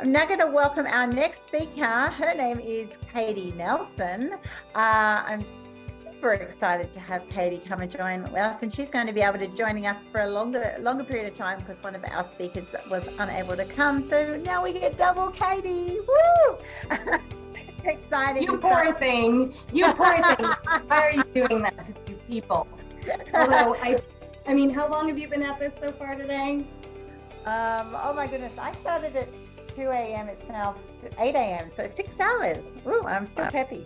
I'm now going to welcome our next speaker. Her name is Katie Nelson. I'm super excited to have Katie come and join us, and she's going to be able to joining us for a longer period of time because one of our speakers was unable to come. So now we get double Katie. Woo! Exciting. You poor thing. You poor thing. Why are you doing that to these people? Although, I mean, how long have you been at this so far today? Oh my goodness. I started at 2 a.m. It's now 8 a.m. So 6 hours. Ooh, I'm still peppy.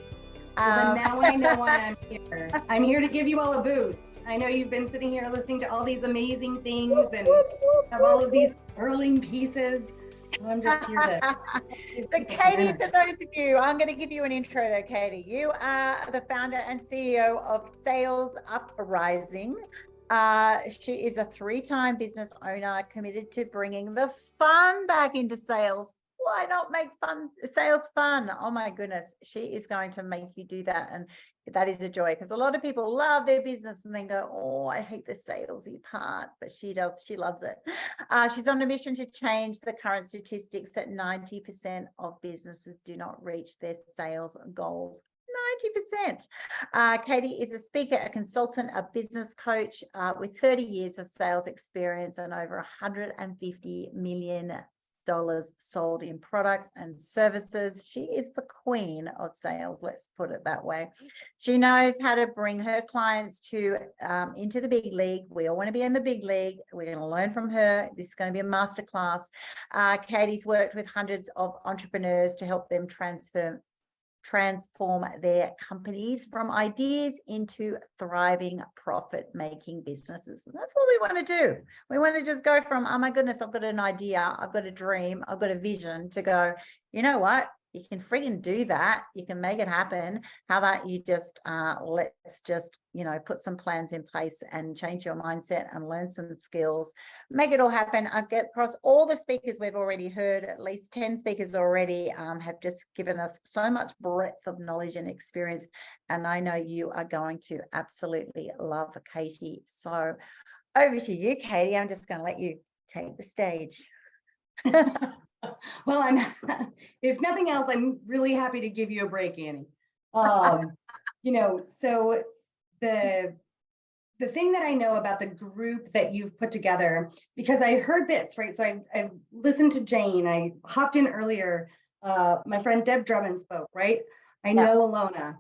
Well, then now I know why I'm here. I'm here to give you all a boost. I know you've been sitting here listening to all these amazing things and have all of these whirling pieces. So I'm just here to. But Katie, for those of you, I'm going to give you an intro though, Katie. You are the founder and CEO of Sales UpRising. She is a 3-time business owner committed to bringing the fun back into sales. Why not make sales fun? Oh my goodness, she is going to make you do that. And that is a joy because a lot of people love their business and then go, oh, I hate the salesy part, but she loves it. She's on a mission to change the current statistics that 90% of businesses do not reach their sales goals. 90%. Katie is a speaker, a consultant, a business coach with 30 years of sales experience and over $150 million sold in products and services. She is the queen of sales, let's put it that way. She knows how to bring her clients to into the big league. We all want to be in the big league. We're going to learn from her. This is going to be a masterclass. Katie's worked with hundreds of entrepreneurs to help them transform their companies from ideas into thriving, profit-making businesses. And that's what we want to do. We want to just go from, oh my goodness, I've got an idea, I've got a dream, I've got a vision, to go, you know what? You can friggin' do that. You can make it happen. How about you just, let's just, put some plans in place and change your mindset and learn some skills, make it all happen. I get across all the speakers we've already heard, at least 10 speakers already have just given us so much breadth of knowledge and experience. And I know you are going to absolutely love Katie. So over to you, Katie. I'm just going to let you take the stage. Well, if nothing else, I'm really happy to give you a break, Annie. So the thing that I know about the group that you've put together, because I heard bits, right? So I listened to Jane. I hopped in earlier. My friend Deb Drummond spoke, right? I know Alona.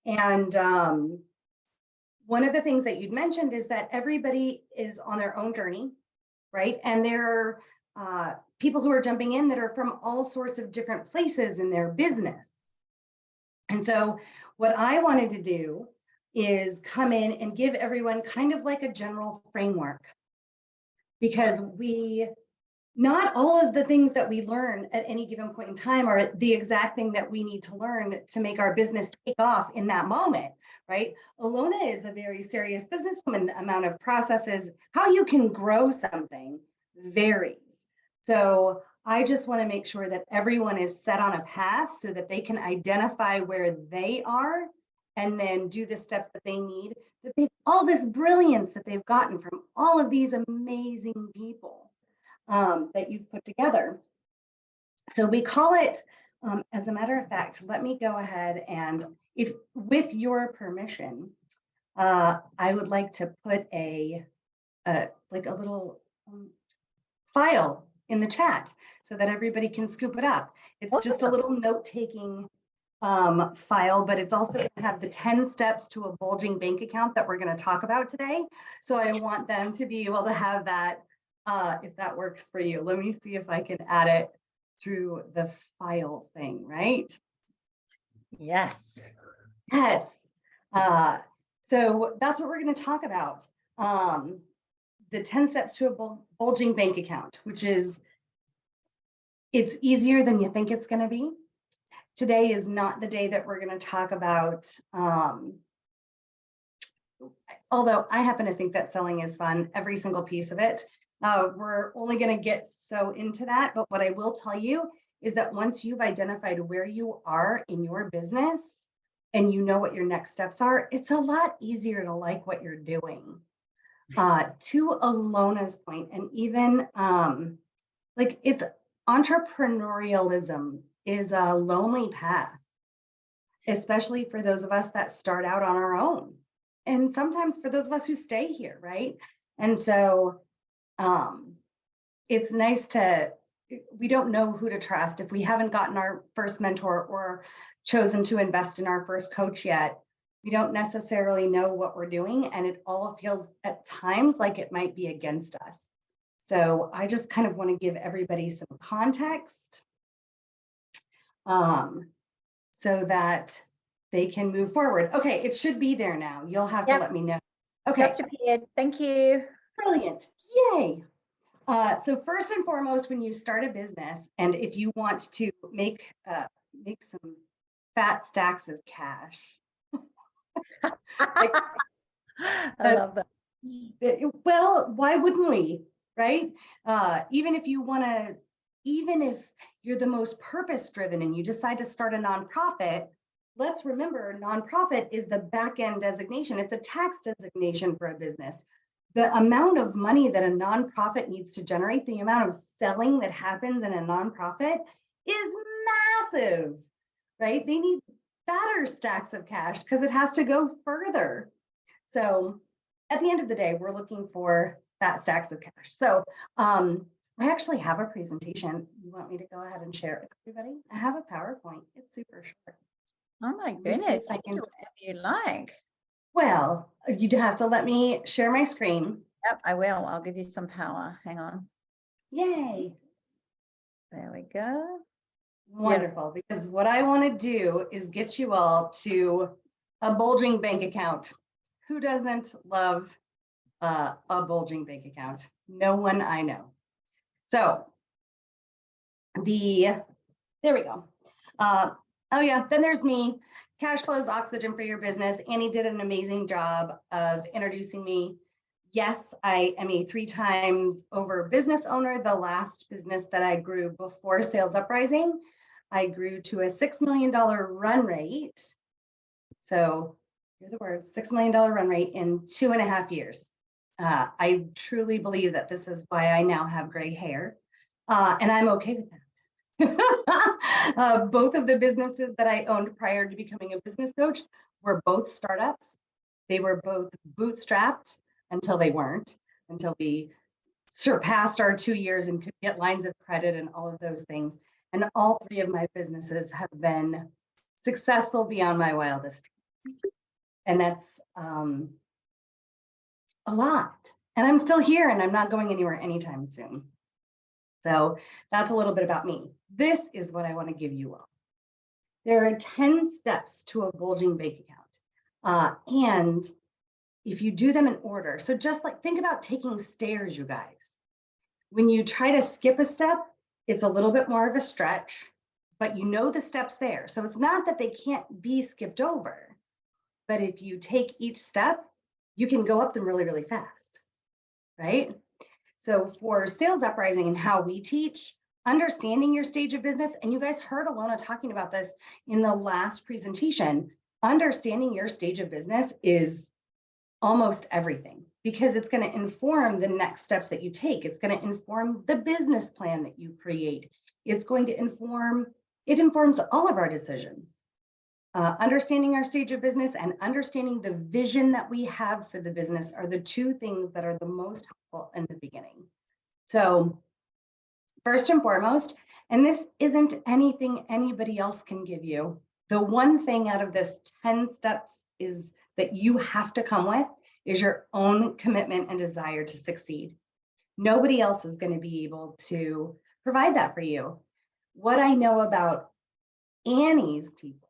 And one of the things that you'd mentioned is that everybody is on their own journey, right? And there are people who are jumping in that are from all sorts of different places in their business. And so what I wanted to do is come in and give everyone kind of like a general framework, because not all of the things that we learn at any given point in time are the exact thing that we need to learn to make our business take off in that moment, right? Alona is a very serious businesswoman. The amount of processes, how you can grow something varies. So I just want to make sure that everyone is set on a path so that they can identify where they are and then do the steps that they need, that all this brilliance that they've gotten from all of these amazing people that you've put together. So we call it, as a matter of fact, let me go ahead and, if with your permission, I would like to put a little file in the chat so that everybody can scoop it up. It's awesome. Just a little note-taking file, but it's also going to have the 10 steps to a bulging bank account that we're going to talk about today. So I want them to be able to have that, if that works for you. Let me see if I can add it through the file thing, right? Yes. Yes. So that's what we're going to talk about. The 10 steps to a bulging bank account, which is, it's easier than you think it's going to be. Today is not the day that we're going to talk about, although I happen to think that selling is fun, every single piece of it. We're only going to get so into that. But what I will tell you is that once you've identified where you are in your business and you know what your next steps are, it's a lot easier to like what you're doing. To Alona's point, and even it's entrepreneurialism is a lonely path, especially for those of us that start out on our own. And sometimes for those of us who stay here, right? And so it's nice we don't know who to trust. If we haven't gotten our first mentor or chosen to invest in our first coach yet, we don't necessarily know what we're doing. And it all feels at times like it might be against us. So I just kind of want to give everybody some context so that they can move forward. Okay, it should be there now. You'll have to let me know. Okay. Just appeared. Thank you. Brilliant. Yay. So first and foremost, when you start a business, and if you want to make some fat stacks of cash, I love that. Well, why wouldn't we, right? Even if you're the most purpose-driven and you decide to start a nonprofit, let's remember nonprofit is the back-end designation. It's a tax designation for a business. The amount of money that a nonprofit needs to generate, the amount of selling that happens in a nonprofit is massive, right? They need fatter stacks of cash because it has to go further. So at the end of the day, we're looking for fat stacks of cash. So I actually have a presentation. You want me to go ahead and share it with everybody? I have a PowerPoint. It's super short. Oh my goodness. You can do whatever you like. Well, you'd have to let me share my screen. Yep, I will. I'll give you some power. Hang on. Yay. There we go. Wonderful. Yes. Because what I want to do is get you all to a bulging bank account. Who doesn't love a bulging bank account? No one I know. So there we go. Oh yeah, then there's me. Cash flow is oxygen for your business. Annie did an amazing job of introducing me. Yes, I am a 3 times over business owner. The last business that I grew before Sales UpRising, I grew to a $6 million run rate. So hear the words, $6 million run rate in 2.5 years. I truly believe that this is why I now have gray hair, and I'm okay with that. Both of the businesses that I owned prior to becoming a business coach were both startups. They were both bootstrapped until they weren't, until we surpassed our 2 years and could get lines of credit and all of those things. And all 3 of my businesses have been successful beyond my wildest dreams. And that's a lot. And I'm still here and I'm not going anywhere anytime soon. So that's a little bit about me. This is what I want to give you all. There are 10 steps to a bulging bank account. And if you do them in order, so just like think about taking stairs, you guys. When you try to skip a step, it's a little bit more of a stretch, but you know the steps there. So it's not that they can't be skipped over, but if you take each step, you can go up them really, really fast, right? So for Sales UpRising and how we teach, understanding your stage of business, and you guys heard Alona talking about this in the last presentation, understanding your stage of business is almost everything because it's going to inform the next steps that you take. It's going to inform the business plan that you create. It's going to it informs all of our decisions. Understanding our stage of business and understanding the vision that we have for the business are the 2 things that are the most helpful in the beginning. So first and foremost, and this isn't anything anybody else can give you, the one thing out of this 10 steps is that you have to come with is your own commitment and desire to succeed. Nobody else is going to be able to provide that for you. What I know about Annie's people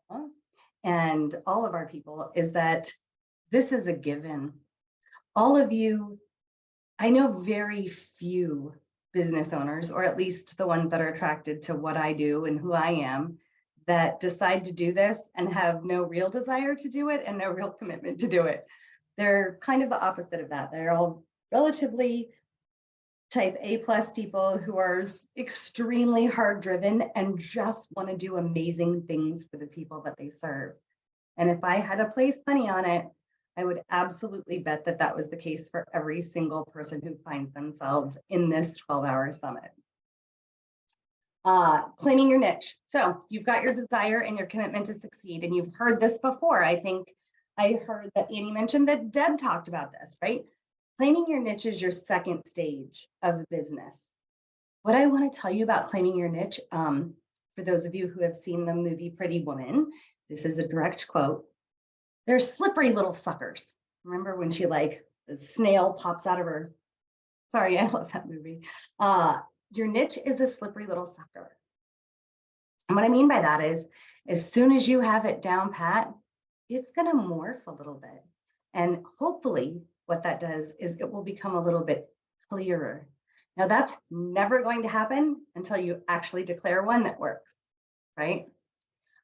and all of our people is that this is a given. All of you, I know very few business owners, or at least the ones that are attracted to what I do and who I am, that decide to do this and have no real desire to do it and no real commitment to do it. They're kind of the opposite of that. They're all relatively type A+ people who are extremely hard driven and just want to do amazing things for the people that they serve. And if I had to place money on it, I would absolutely bet that that was the case for every single person who finds themselves in this 12-hour summit. Claiming your niche. So you've got your desire and your commitment to succeed. And you've heard this before. I think I heard that Annie mentioned that Deb talked about this, right? Claiming your niche is your second stage of business. What I want to tell you about claiming your niche, for those of you who have seen the movie Pretty Woman, this is a direct quote. They're slippery little suckers. Remember when she the snail pops out of her. Sorry, I love that movie. Your niche is a slippery little sucker. And what I mean by that is, as soon as you have it down pat, it's going to morph a little bit. And hopefully what that does is it will become a little bit clearer. Now that's never going to happen until you actually declare one that works, right?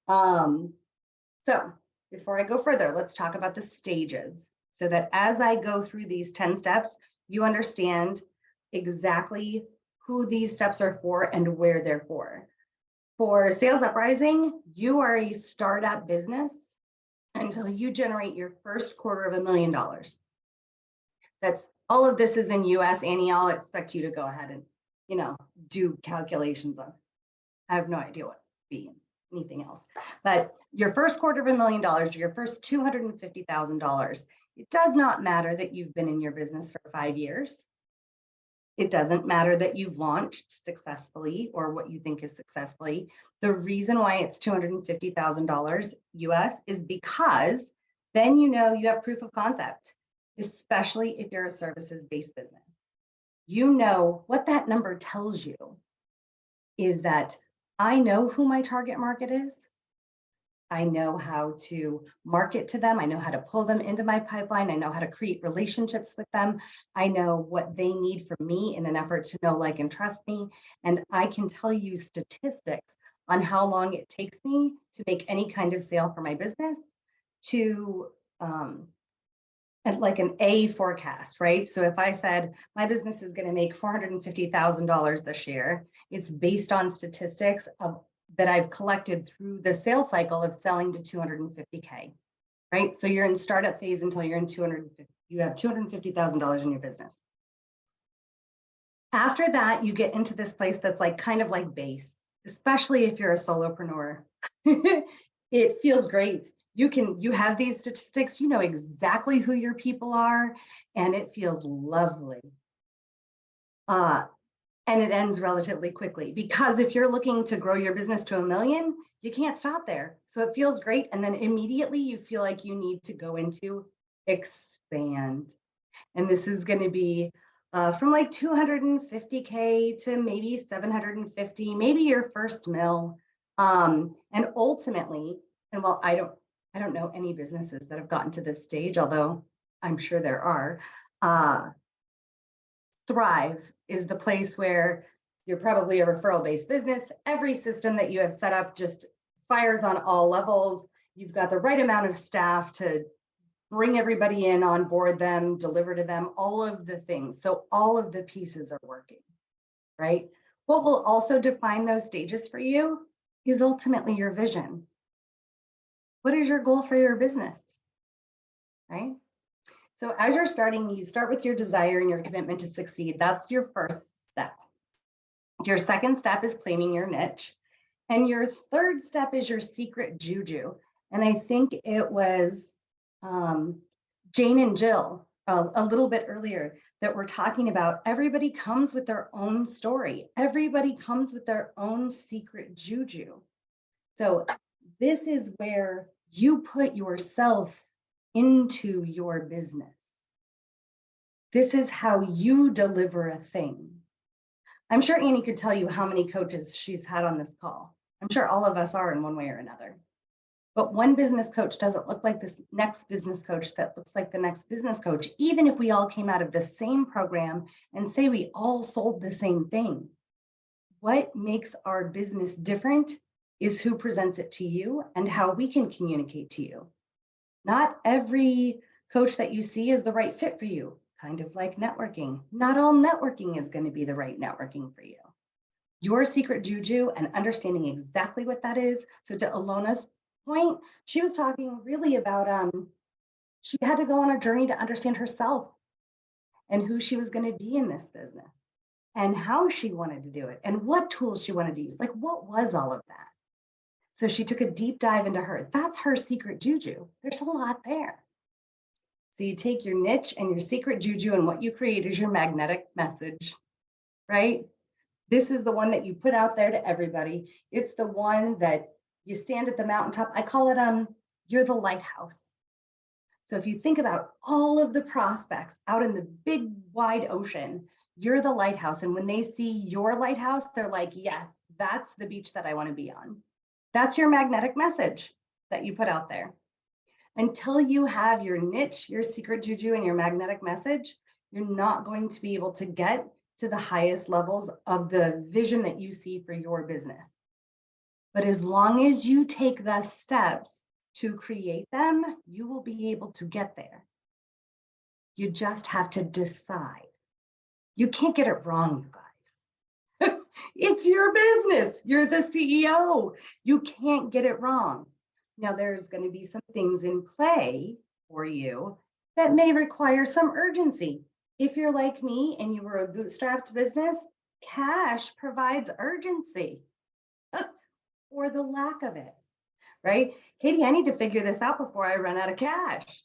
So before I go further, let's talk about the stages so that as I go through these 10 steps, you understand exactly who these steps are for and where they're for. For Sales UpRising, you are a startup business until you generate your first $250,000. That's all of this is in US. Annie, I'll expect you to go ahead and, do calculations on. I have no idea what be anything else. But your first $250,000, your first $250,000, it does not matter that you've been in your business for 5 years. It doesn't matter that you've launched successfully or what you think is successfully. The reason why it's $250,000 US is because then you have proof of concept, especially if you're a services-based business. You know what that number tells you is that I know who my target market is. I know how to market to them. I know how to pull them into my pipeline. I know how to create relationships with them. I know what they need from me in an effort to know, like, and trust me. And I can tell you statistics on how long it takes me to make any kind of sale for my business to like an A forecast, right? So if I said my business is going to make $450,000 this year, it's based on statistics that I've collected through the sales cycle of selling to 250K, right? So you're in startup phase until you're in you have $250,000 in your business. After that, you get into this place that's kind of like base, especially if you're a solopreneur. It feels great. You have these statistics, you know exactly who your people are, and it feels lovely. And it ends relatively quickly, because if you're looking to grow your business to 1 million, you can't stop there. So it feels great. And then immediately you feel like you need to go into expand. And this is going to be from 250K to maybe 750, maybe your first mil. And ultimately, and while I don't know any businesses that have gotten to this stage, although I'm sure there are, Thrive is the place where you're probably a referral-based business. Every system that you have set up just fires on all levels. You've got the right amount of staff to bring everybody in, onboard them, deliver to them, all of the things. So all of the pieces are working, right? What will also define those stages for you is ultimately your vision. What is your goal for your business, right? So as you're starting, you start with your desire and your commitment to succeed. That's your first step. Your second step is claiming your niche. And your third step is your secret juju. And I think it was Jane and Jill a little bit earlier that we're talking about. Everybody comes with their own story. Everybody comes with their own secret juju. So this is where you put yourself into your business. This is how you deliver a thing. I'm sure Annie could tell you how many coaches she's had on this call. I'm sure all of us are in one way or another. But one business coach doesn't look like this next business coach that looks like the next business coach, even if we all came out of the same program and say we all sold the same thing. What makes our business different is who presents it to you and how we can communicate to you. Not every coach that you see is the right fit for you, kind of like networking. Not all networking is going to be the right networking for you. Your secret juju and understanding exactly what that is. So to Alona's point, she was talking really about she had to go on a journey to understand herself and who she was going to be in this business. and how she wanted to do it and what tools she wanted to use. Like, what was all of that? So she took a deep dive into her. That's her secret juju. There's a lot there. So you take your niche and your secret juju, and what you create is your magnetic message, right? This is the one that you put out there to everybody. It's the one that you stand at the mountaintop. I call it, you're the lighthouse. So if you think about all of the prospects out in the big wide ocean, you're the lighthouse. And when they see your lighthouse, they're like, yes, that's the beach that I want to be on. That's your magnetic message that you put out there. Until you have your niche, your secret juju, and your magnetic message, you're not going to be able to get to the highest levels of the vision that you see for your business. But as long as you take the steps to create them, you will be able to get there. You just have to decide. You can't get it wrong, you guys. It's your business. You're the CEO. You can't get it wrong. Now, there's going to be some things in play for you that may require some urgency. If you're like me and you were a bootstrapped business, cash provides urgency or the lack of it, right? Katie, I need to figure this out before I run out of cash.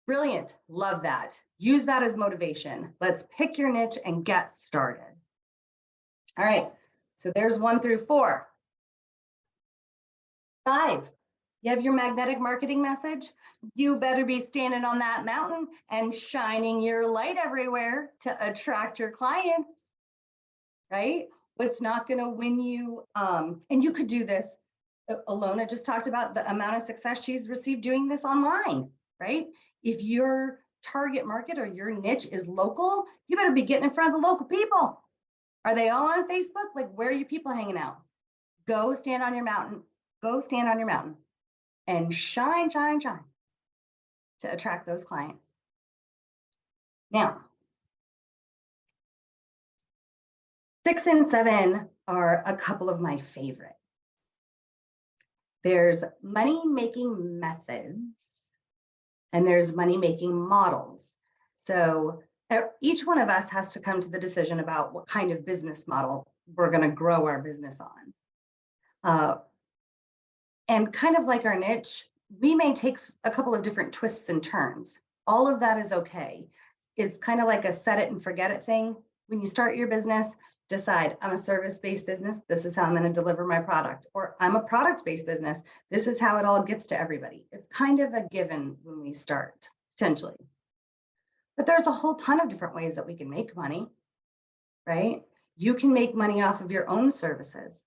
Brilliant. Love that. Use that as motivation. Let's pick your niche and get started. All right. So there's 1 through 4. 5. You have your magnetic marketing message. You better be standing on that mountain and shining your light everywhere to attract your clients, right? What's not going to win you, and you could do this. Alona just talked about the amount of success she's received doing this online, right? If your target market or your niche is local, you better be getting in front of the local people. Are they all on Facebook? Like, where are you people hanging out? Go stand on your mountain. Go stand on your mountain and shine, shine, shine to attract those clients. Now, 6 and 7 are a couple of my favorites. There's money-making methods and there's money-making models. So each one of us has to come to the decision about what kind of business model we're going to grow our business on. And kind of like our niche, we may take a couple of different twists and turns. All of that is okay. It's kind of like a set it and forget it thing. When you start your business, decide, I'm a service-based business. This is how I'm going to deliver my product. Or I'm a product-based business. This is how it all gets to everybody. It's kind of a given when we start, potentially. But there's a whole ton of different ways that we can make money, right? You can make money off of your own services.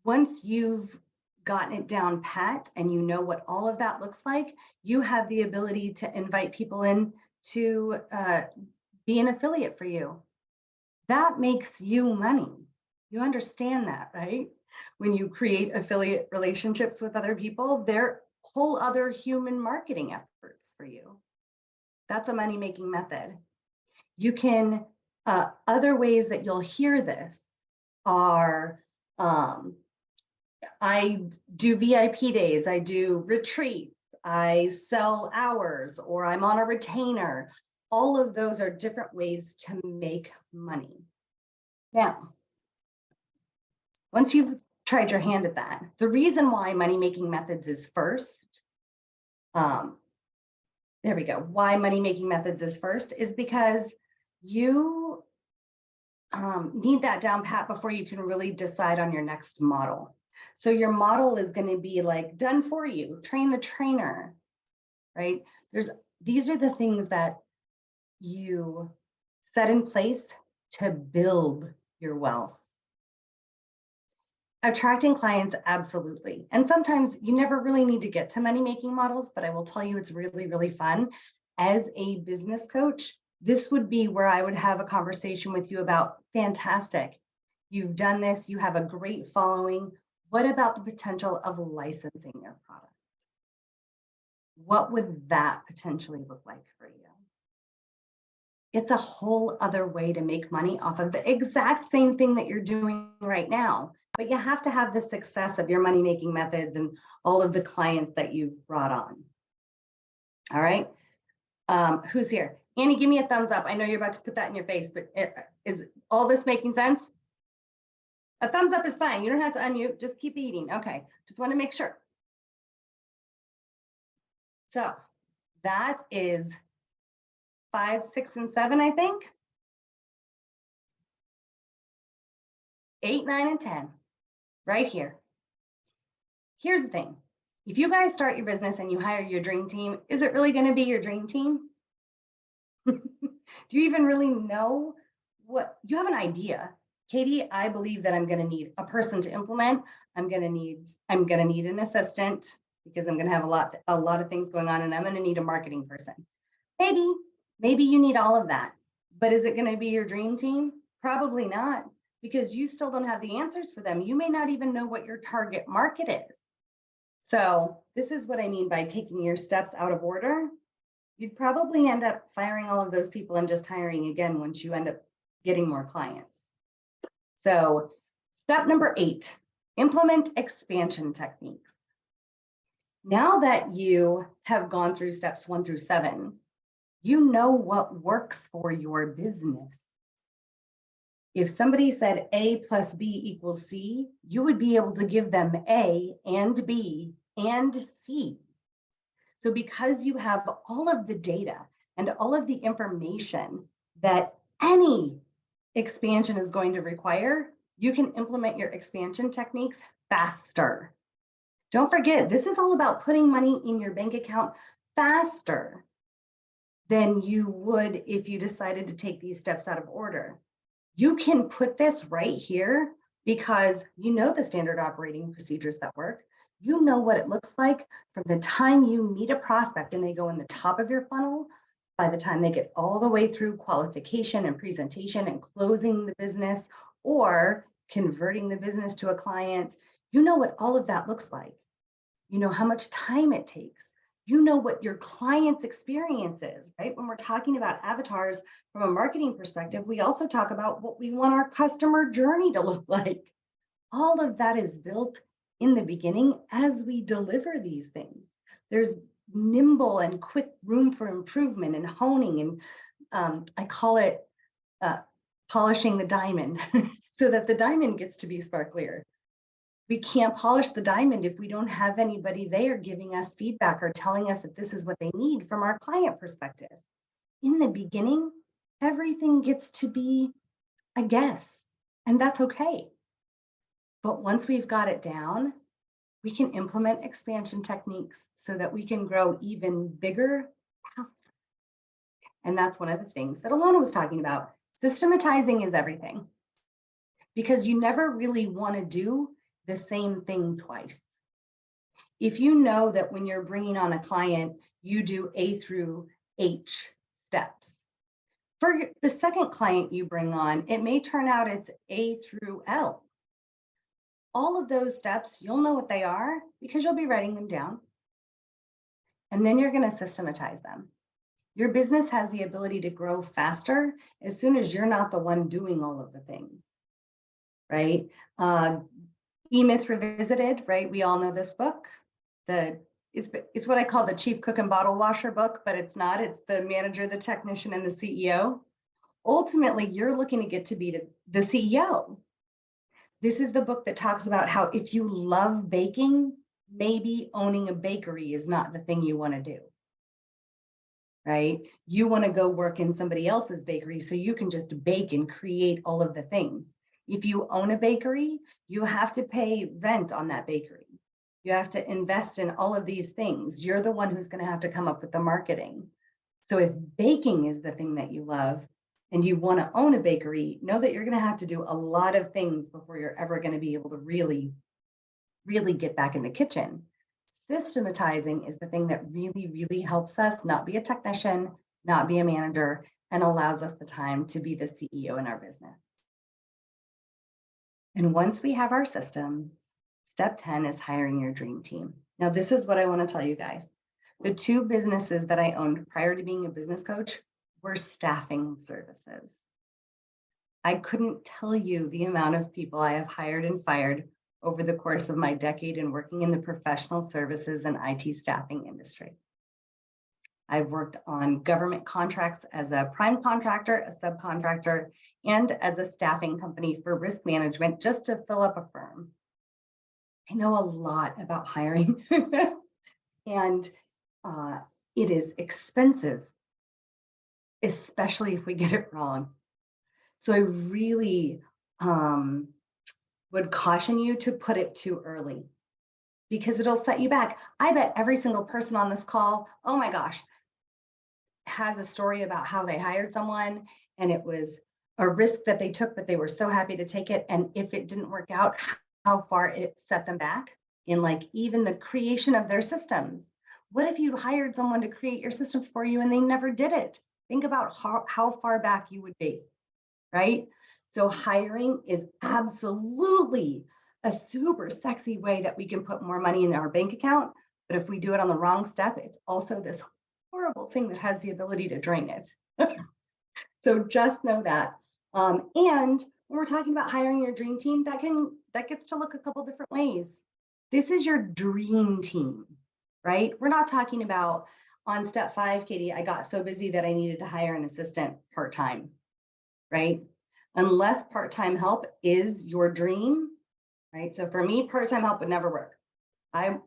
Once you've gotten it down pat and you know what all of that looks like, you have the ability to invite people in to be an affiliate for you. That makes you money. You understand that, right? When you create affiliate relationships with other people, they're whole other human marketing efforts for you. That's a money-making method. You can, other ways that you'll hear this are, I do VIP days, I do retreats, I sell hours, or I'm on a retainer. All of those are different ways to make money. Now, once you've tried your hand at that, the reason why money-making methods is first, there we go. Why money-making methods is first is because you need that down pat before you can really decide on your next model. So your model is going to be like done for you, train the trainer, right? These are the things that you set in place to build your wealth. Attracting clients, absolutely. And sometimes you never really need to get to money-making models, but I will tell you it's really, really fun. As a business coach, this would be where I would have a conversation with you about, fantastic, you've done this, you have a great following. What about the potential of licensing your product? What would that potentially look like for you? It's a whole other way to make money off of the exact same thing that you're doing right now. But you have to have the success of your money-making methods and all of the clients that you've brought on. All right. Who's here? Annie, give me a thumbs up. I know you're about to put that in your face, but All this making sense? A thumbs up is fine. You don't have to unmute, just keep eating. Okay, just want to make sure. So that is 5, 6, and 7, I think. 8, 9, and 10, right here. Here's the thing. If you guys start your business and you hire your dream team, is it really going to be your dream team? Do you even really know what you have an idea? Katie, I believe that I'm going to need a person to implement. I'm going to need an assistant because I'm going to have a lot of things going on, and I'm going to need a marketing person. Maybe you need all of that. But is it going to be your dream team? Probably not, because you still don't have the answers for them. You may not even know what your target market is. So this is what I mean by taking your steps out of order. You'd probably end up firing all of those people and just hiring again once you end up getting more clients. So step number 8, implement expansion techniques. Now that you have gone through steps 1 through 7, you know what works for your business. If somebody said A plus B equals C, you would be able to give them A and B and C. So because you have all of the data and all of the information that any expansion is going to require, you can implement your expansion techniques faster. Don't forget, this is all about putting money in your bank account faster than you would if you decided to take these steps out of order. You can put this right here because you know the standard operating procedures that work. You know what it looks like from the time you meet a prospect and they go in the top of your funnel, by the time they get all the way through qualification and presentation and closing the business or converting the business to a client. You know what all of that looks like. You know how much time it takes. You know what your client's experience is, right? When we're talking about avatars from a marketing perspective, we also talk about what we want our customer journey to look like. All of that is built in the beginning as we deliver these things. There's nimble and quick room for improvement and honing, and I call it polishing the diamond so that the diamond gets to be sparklier. We can't polish the diamond if we don't have anybody there giving us feedback or telling us that this is what they need from our client perspective. In the beginning, everything gets to be a guess, and that's okay. But once we've got it down, we can implement expansion techniques so that we can grow even bigger, faster. And that's one of the things that Alona was talking about. Systematizing is everything, because you never really want to do the same thing twice. If you know that when you're bringing on a client, you do A through H steps. For the second client you bring on, it may turn out it's A through L. All of those steps, you'll know what they are because you'll be writing them down. And then you're going to systematize them. Your business has the ability to grow faster as soon as you're not the one doing all of the things, right? E-Myth Revisited, right? We all know this book. It's what I call the chief cook and bottle washer book, but it's not. It's the manager, the technician, and the CEO. Ultimately, you're looking to get to be the CEO. This is the book that talks about how if you love baking, maybe owning a bakery is not the thing you want to do, right? You want to go work in somebody else's bakery so you can just bake and create all of the things. If you own a bakery, you have to pay rent on that bakery. You have to invest in all of these things. You're the one who's going to have to come up with the marketing. So if baking is the thing that you love and you want to own a bakery, know that you're going to have to do a lot of things before you're ever going to be able to really get back in the kitchen. Systematizing is the thing that really helps us not be a technician, not be a manager, and allows us the time to be the CEO in our business. And once we have our systems, step 10 is hiring your dream team. Now, this is what I want to tell you guys. The 2 businesses that I owned prior to being a business coach were staffing services. I couldn't tell you the amount of people I have hired and fired over the course of my decade in working in the professional services and IT staffing industry. I've worked on government contracts as a prime contractor, a subcontractor, and as a staffing company for risk management just to fill up a firm. I know a lot about hiring and it is expensive, especially if we get it wrong. So I really would caution you to put it too early because it'll set you back. I bet every single person on this call, oh my gosh, has a story about how they hired someone and it was a risk that they took, but they were so happy to take it. And if it didn't work out, how far it set them back in like even the creation of their systems. What if you hired someone to create your systems for you and they never did it? Think about how far back you would be, right? So hiring is absolutely a super sexy way that we can put more money in our bank account. But if we do it on the wrong step, it's also this horrible thing that has the ability to drain it. So just know that. And when we're talking about hiring your dream team, that gets to look a couple different ways. This is your dream team, right? We're not talking about on step 5, Katie, I got so busy that I needed to hire an assistant part-time, right? Unless part-time help is your dream, right? So for me, part-time help would never work. I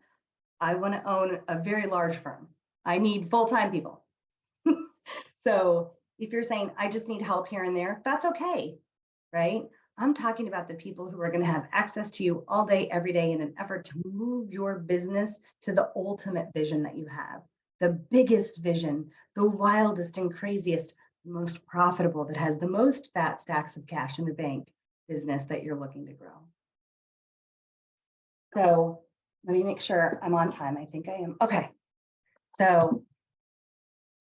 want to own a very large firm. I need full-time people. So if you're saying, I just need help here and there, that's okay, right? I'm talking about the people who are going to have access to you all day, every day in an effort to move your business to the ultimate vision that you have, the biggest vision, the wildest and craziest, most profitable, that has the most fat stacks of cash in the bank business that you're looking to grow. So let me make sure I'm on time. I think I am. Okay. So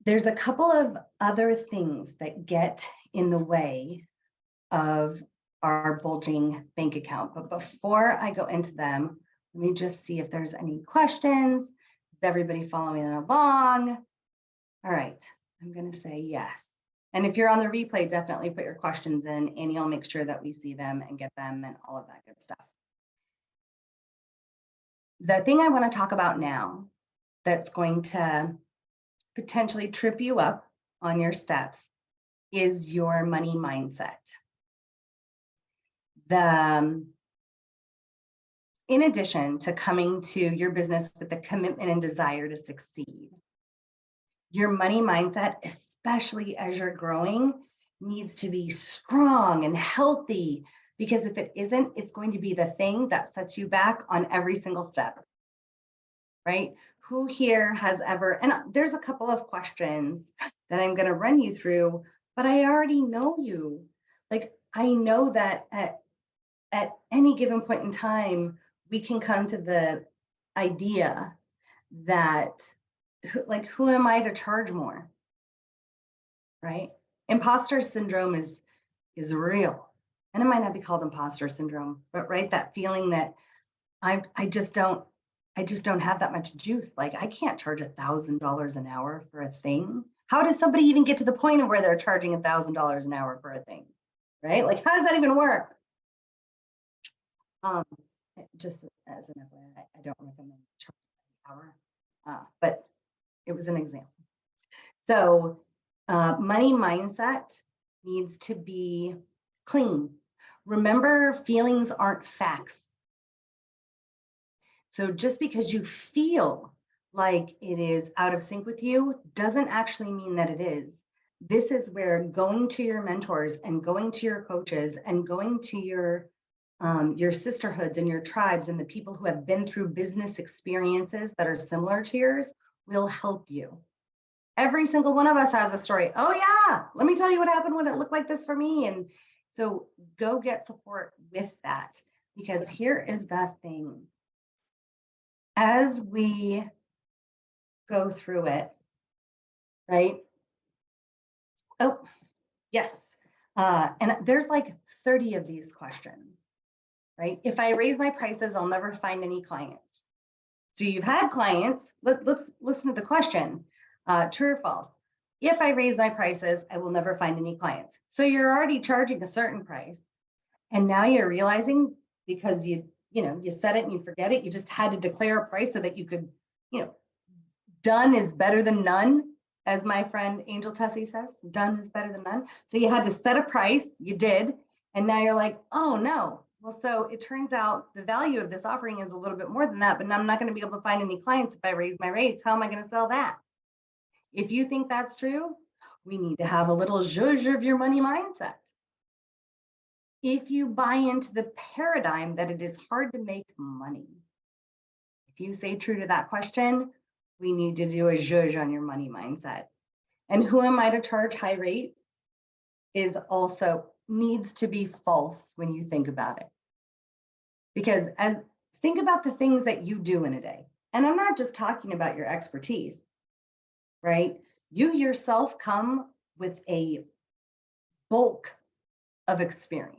there's a couple of other things that get in the way of our bulging bank account. But before I go into them, let me just see if there's any questions. Is everybody following along? All right, I'm going to say yes. And if you're on the replay, definitely put your questions in. Annie will make sure that we see them and get them and all of that good stuff. The thing I want to talk about now that's going to potentially trip you up on your steps is your money mindset. In addition to coming to your business with the commitment and desire to succeed, your money mindset, especially as you're growing, needs to be strong and healthy, because if it isn't, it's going to be the thing that sets you back on every single step, right? Who here has ever, and there's a couple of questions that I'm going to run you through, but I already know you. Like, I know that at any given point in time, we can come to the idea that, like, who am I to charge more, right? Imposter syndrome is real. And it might not be called imposter syndrome, but right, that feeling that I just don't have that much juice. Like, I can't charge $1,000 an hour for a thing. How does somebody even get to the point of where they're charging $1,000 an hour for a thing, right? Like, how does that even work? Just as an FYI, I don't recommend charging an hour, but it was an example. So money mindset needs to be clean. Remember, feelings aren't facts. So just because you feel like it is out of sync with you doesn't actually mean that it is. This is where going to your mentors and going to your coaches and going to your sisterhoods and your tribes and the people who have been through business experiences that are similar to yours will help you. Every single one of us has a story. Oh yeah, let me tell you what happened when it looked like this for me. And so go get support with that, because here is the thing. As we go through it, right? Oh, yes. And there's like 30 of these questions, right? If I raise my prices, I'll never find any clients. So you've had clients. Let's listen to the question. True or false? If I raise my prices, I will never find any clients. So you're already charging a certain price. And now you're realizing, because you said it and you forget it, you just had to declare a price so that you could, done is better than none. as my friend Angel Tessie says, done is better than none. So you had to set a price, you did, and now you're like, oh no. Well, so it turns out the value of this offering is a little bit more than that, but I'm not going to be able to find any clients if I raise my rates. How am I going to sell that? If you think that's true, we need to have a little zhuzh of your money mindset. If you buy into the paradigm that it is hard to make money, if you say true to that question, we need to do a zhuzh on your money mindset. And who am I to charge high rates is also needs to be false when you think about it. Because think about the things that you do in a day. And I'm not just talking about your expertise, right? You yourself come with a bulk of experience.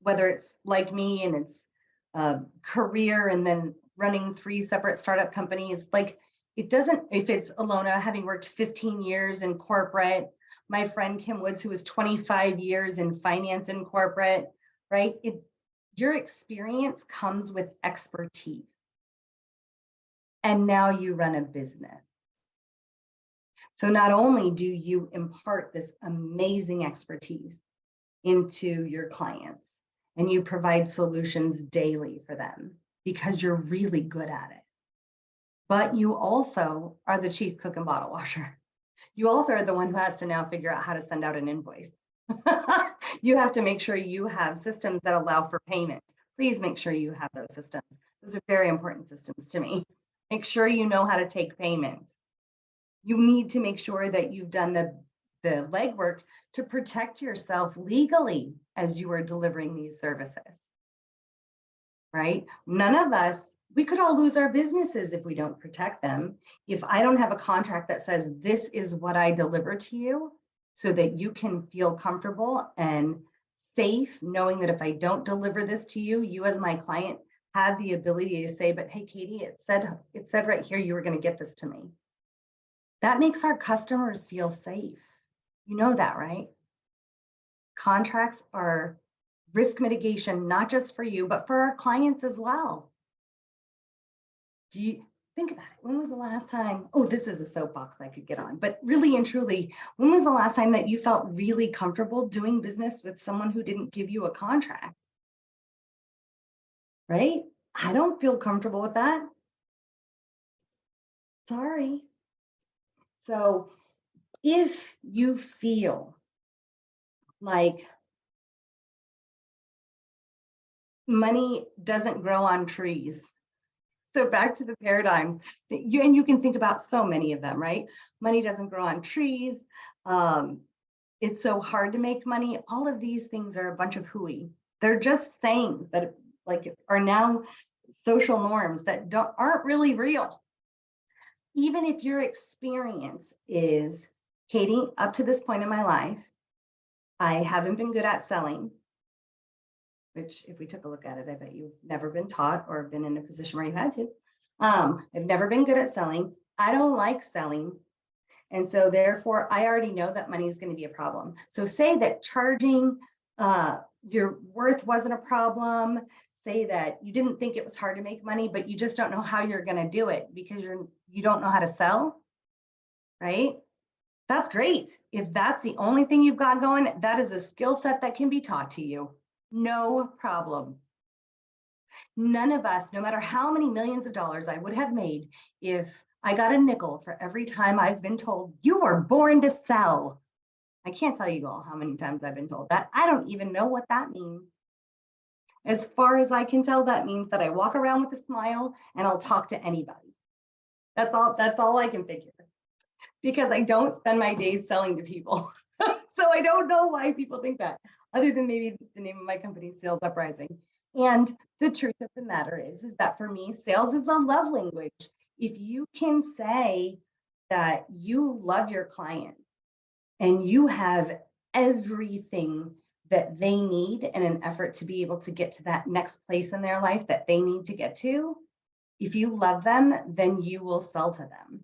Whether it's like me and it's a career and then running 3 separate startup companies, like it doesn't, if it's Alona having worked 15 years in corporate, my friend Kim Woods, who was 25 years in finance and corporate, right? Your experience comes with expertise. And now you run a business. So not only do you impart this amazing expertise into your clients and you provide solutions daily for them because you're really good at it, but you also are the chief cook and bottle washer. You also are the one who has to now figure out how to send out an invoice. You have to make sure you have systems that allow for payment. Please make sure you have those systems. Those are very important systems to me. Make sure you know how to take payment. You need to make sure that you've done the legwork to protect yourself legally as you are delivering these services, right? None of us, we could all lose our businesses if we don't protect them. If I don't have a contract that says this is what I deliver to you so that you can feel comfortable and safe knowing that if I don't deliver this to you, you as my client have the ability to say, but hey, Katie, it said right here you were going to get this to me. That makes our customers feel safe. You know that, right? Contracts are risk mitigation, not just for you, but for our clients as well. Do you think about it? When was the last time? Oh, this is a soapbox I could get on, but really and truly, when was the last time that you felt really comfortable doing business with someone who didn't give you a contract? Right? I don't feel comfortable with that. Sorry. So if you feel like money doesn't grow on trees, so back to the paradigms, and you can think about so many of them, right? Money doesn't grow on trees. It's so hard to make money. All of these things are a bunch of hooey. They're just sayings that like are now social norms that aren't really real. Even if your experience is, Katie, up to this point in my life, I haven't been good at selling, which if we took a look at it, I bet you've never been taught or been in a position where you had to. I've never been good at selling. I don't like selling. And so therefore, I already know that money is going to be a problem. So say that charging your worth wasn't a problem. Say that you didn't think it was hard to make money, but you just don't know how you're going to do it because you don't know how to sell, right? That's great. If that's the only thing you've got going, that is a skill set that can be taught to you. No problem. None of us, no matter how many millions of dollars I would have made, if I got a nickel for every time I've been told, you were born to sell. I can't tell you all how many times I've been told that. I don't even know what that means. As far as I can tell, that means that I walk around with a smile and I'll talk to anybody. That's all I can figure. Because I don't spend my days selling to people. So I don't know why people think that, other than maybe the name of my company, Sales UpRising. And the truth of the matter is that for me, sales is a love language. If you can say that you love your client and you have everything that they need in an effort to be able to get to that next place in their life that they need to get to, if you love them, then you will sell to them.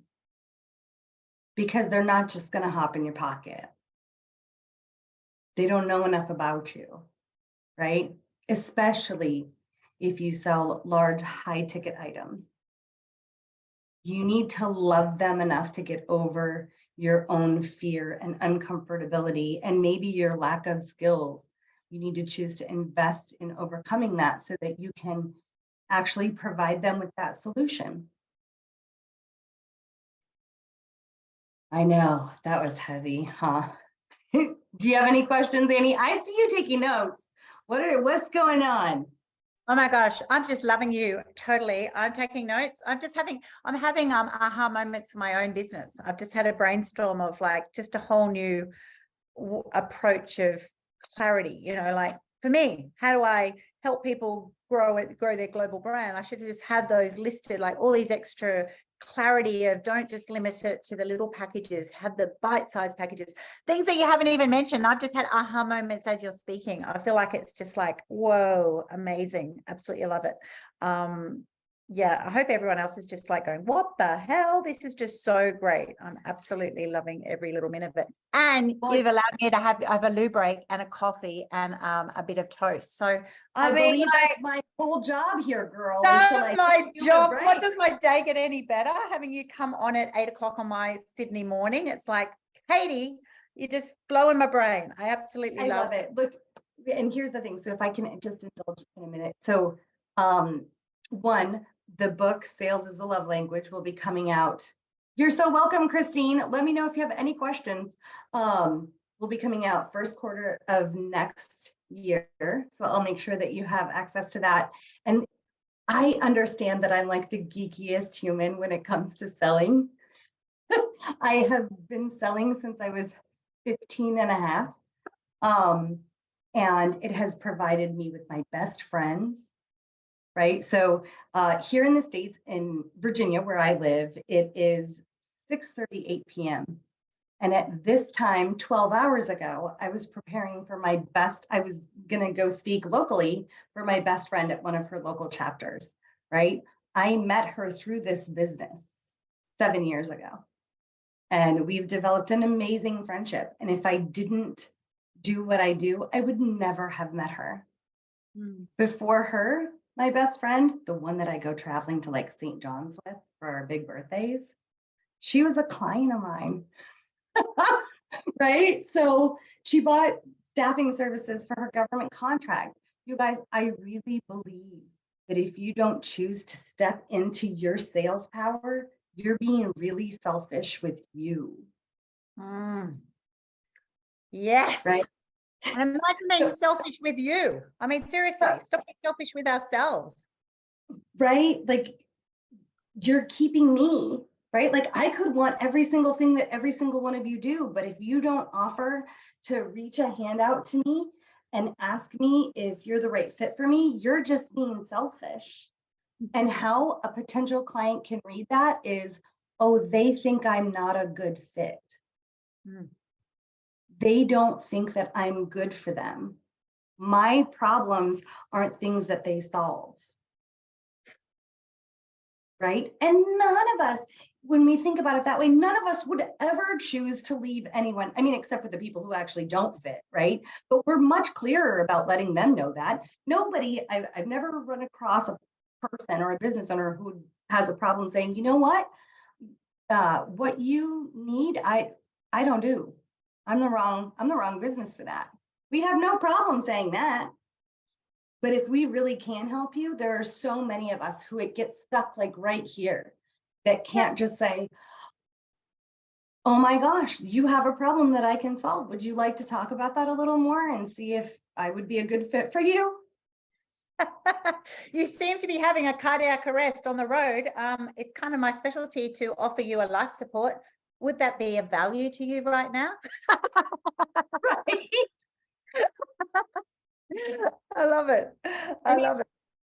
Because they're not just going to hop in your pocket. They don't know enough about you, right? Especially if you sell large, high ticket items. You need to love them enough to get over your own fear and uncomfortability and maybe your lack of skills. You need to choose to invest in overcoming that so that you can actually provide them with that solution. I know that was heavy, huh? Do you have any questions, Annie? I see you taking notes. What's going on? Oh my gosh, I'm just loving you. Totally. I'm taking notes. I'm having aha moments for my own business. I've just had a brainstorm of like just a whole new approach of clarity, like for me, how do I help people grow their global brand? I should have just had those listed, like all these extra clarity of don't just limit it to the little packages, have the bite-sized packages, things that you haven't even mentioned. I've just had aha moments as you're speaking. I feel like it's just like, whoa, amazing. Absolutely love it. Yeah, I hope everyone else is just like going, what the hell? This is just so great. I'm absolutely loving every little minute of it. And you've allowed me to have a loo break and a coffee and a bit of toast. So I believe that's my whole job here, girl. That's my job. What does my day get any better? Having you come on at 8 o'clock on my Sydney morning. It's like, Katie, you're just blowing my brain. I absolutely love it. Look, and here's the thing. So if I can just indulge in a minute. So one, the book Sales is the Love Language will be coming out. You're so welcome, Christine. Let me know if you have any questions. Will be coming out first quarter of next year. So I'll make sure that you have access to that. And I understand that I'm like the geekiest human when it comes to selling. I have been selling since I was 15 and a half. And it has provided me with my best friends, right? So here in the States, in Virginia, where I live, it is 6:38 p.m. And at this time, 12 hours ago, I was preparing for I was going to go speak locally for my best friend at one of her local chapters, right? I met her through this business 7 years ago. And we've developed an amazing friendship. And if I didn't do what I do, I would never have met her. Before her, my best friend, the one that I go traveling to like St. John's with for our big birthdays, she was a client of mine. Right? So she bought staffing services for her government contract. You guys, I really believe that if you don't choose to step into your sales power, you're being really selfish with you. Yes. Right. And imagine being selfish with you. I mean, seriously, stop being selfish with ourselves. Right? Like you're keeping me, right? Like I could want every single thing that every single one of you do, but if you don't offer to reach a hand out to me and ask me if you're the right fit for me, you're just being selfish. And how a potential client can read that is, oh, they think I'm not a good fit. They don't think that I'm good for them. My problems aren't things that they solve. Right? And none of us, when we think about it that way, none of us would ever choose to leave anyone. I mean, except for the people who actually don't fit, right? But we're much clearer about letting them know that. Nobody, I've never run across a person or a business owner who has a problem saying, you know what you need, I don't do. I'm the wrong business for that. We have no problem saying that. But if we really can help you, there are so many of us who it gets stuck like right here that can't just say, oh my gosh, you have a problem that I can solve. Would you like to talk about that a little more and see if I would be a good fit for you? You seem to be having a cardiac arrest on the road. It's kind of my specialty to offer you a life support. Would that be of value to you right now? Right. I love it. I love it.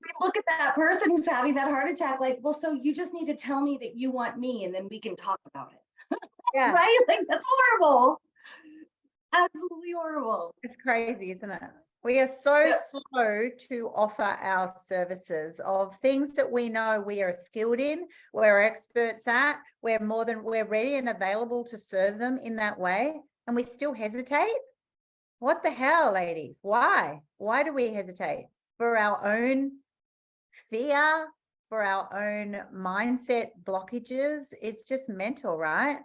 We look at that person who's having that heart attack like, well, so you just need to tell me that you want me and then we can talk about it. Yeah. Right? Like that's horrible. Absolutely horrible. It's crazy, isn't it? We are so slow to offer our services of things that we know we are skilled in, we're experts at, we're ready and available to serve them in that way, and we still hesitate. What the hell, ladies? Why? Why do we hesitate? For our own fear, for our own mindset blockages. It's just mental, right?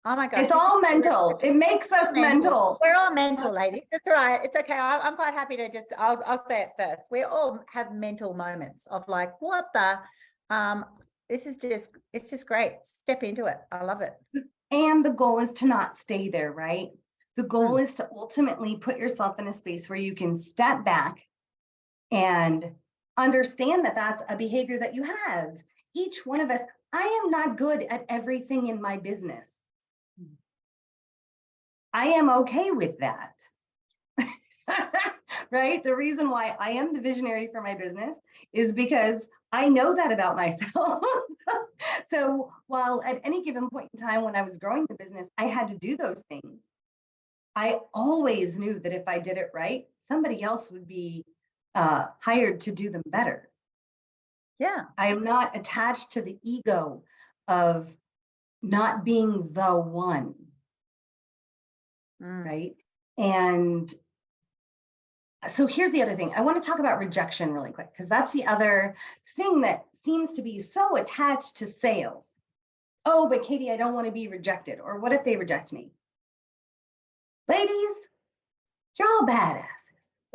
Oh my gosh. It's all mental. It makes us mental. We're all mental, ladies. It's all right. It's okay. I'm quite happy to just, I'll say it first. We all have mental moments of like, what the, this is just, it's just great. Step into it. I love it. And the goal is to not stay there, right? The goal is to ultimately put yourself in a space where you can step back and understand that that's a behavior that you have. Each one of us, I am not good at everything in my business. I am okay with that. Right? The reason why I am the visionary for my business is because I know that about myself. So while at any given point in time when I was growing the business, I had to do those things, I always knew that if I did it right, somebody else would be hired to do them better. Yeah. I am not attached to the ego of not being the one. Right? And so here's the other thing. I want to talk about rejection really quick, because that's the other thing that seems to be so attached to sales. Oh, but Katie, I don't want to be rejected. Or what if they reject me? Ladies, you're all badasses.